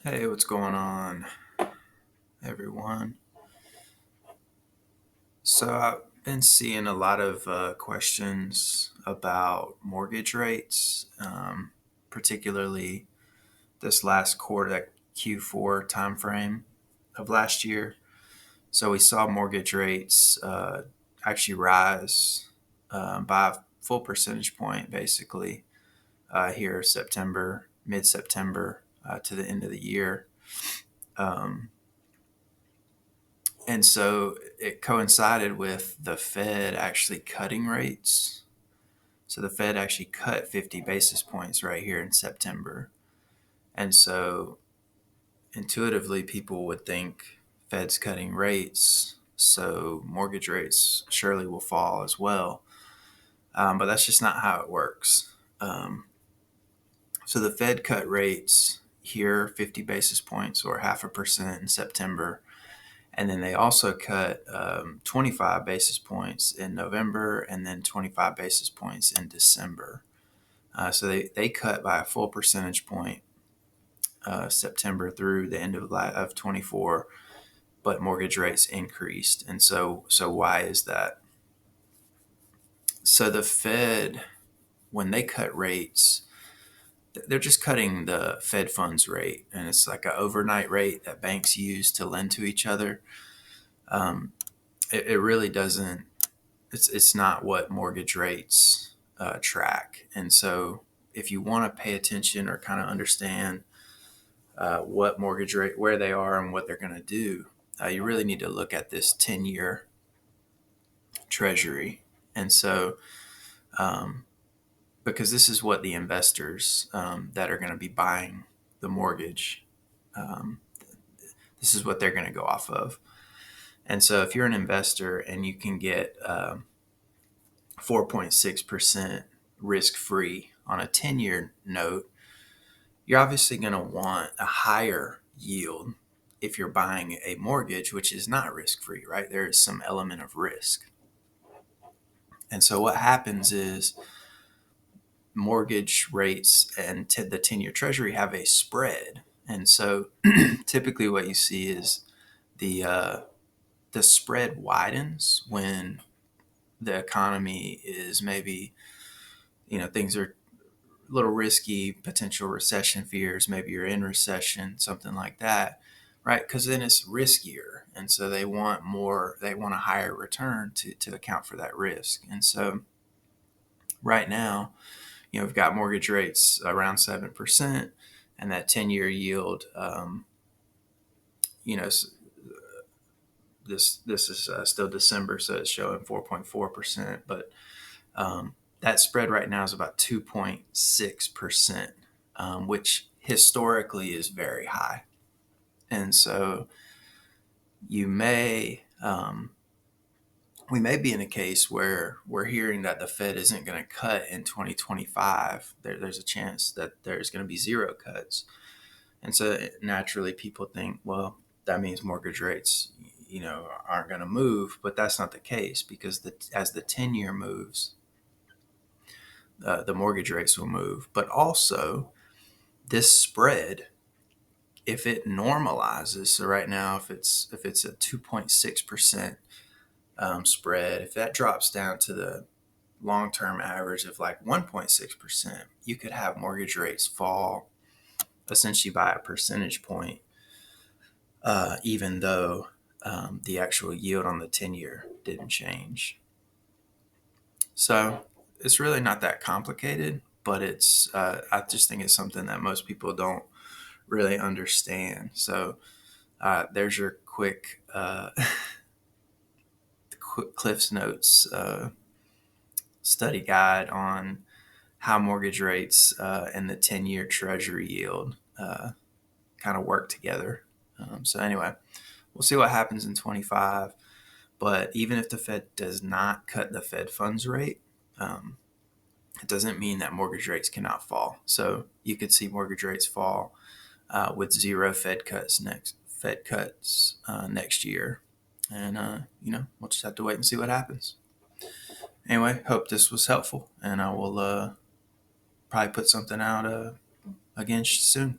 Hey, what's going on, everyone? So, I've been seeing a lot of questions about mortgage rates, particularly this last quarter, that Q4 timeframe of last year. So, we saw mortgage rates actually rise by a full percentage point, basically, here September, mid September to the end of the year. Um, And so it coincided with the Fed actually cutting rates. So the Fed actually cut 50 basis points right here in September. And so intuitively, people would think Fed's cutting rates, so mortgage rates surely will fall as well. But that's just not how it works. So the Fed cut rates here 50 basis points or 0.5% in September. And then they also cut 25 basis points in November and then 25 basis points in December. So they cut by a full percentage point September through the end of 24, but mortgage rates increased. And so why is that? So the Fed, when they cut rates, they're just cutting the Fed funds rate. And it's like an overnight rate that banks use to lend to each other. Um, it really doesn't. It's not what mortgage rates track. And so if you want to pay attention or kind of understand what mortgage rate, where they are and what they're going to do, you really need to look at this 10-year treasury. And so because this is what the investors that are going to be buying the mortgage, um, this is what they're going to go off of. And so if you're an investor and you can get 4.6% risk free on a 10-year note, you're obviously going to want a higher yield if you're buying a mortgage, which is not risk free, right? There is some element of risk. And so what happens is mortgage rates and the 10-year treasury have a spread. And so typically what you see is the spread widens when the economy is maybe, things are a little risky, potential recession fears, maybe you're in recession, something like that, right? Because then it's riskier. And so they want a higher return to account for that risk. And so right now, we've got mortgage rates around 7%, and that 10-year yield, you know, this is still December, so it's showing 4.4%, but that spread right now is about 2.6%, which historically is very high. And so you may, we may be in a case where we're hearing that the Fed isn't going to cut in 2025. There's a chance that there's going to be zero cuts. And so naturally people think, well, that means mortgage rates, aren't going to move, but that's not the case because as the 10-year moves, the mortgage rates will move. But also, this spread, if it normalizes, so right now, if it's a 2.6% spread, if that drops down to the long-term average of like 1.6%, you could have mortgage rates fall essentially by a percentage point, even though the actual yield on the 10-year didn't change. So it's really not that complicated, but I just think it's something that most people don't really understand. So there's your quick Cliff's Notes study guide on how mortgage rates and the 10-year treasury yield kind of work together. So anyway, we'll see what happens in 25. But even if the Fed does not cut the Fed funds rate, it doesn't mean that mortgage rates cannot fall. So you could see mortgage rates fall with zero Fed cuts next year, and we'll just have to wait and see what happens. Anyway, hope this was helpful, and I will probably put something out again soon.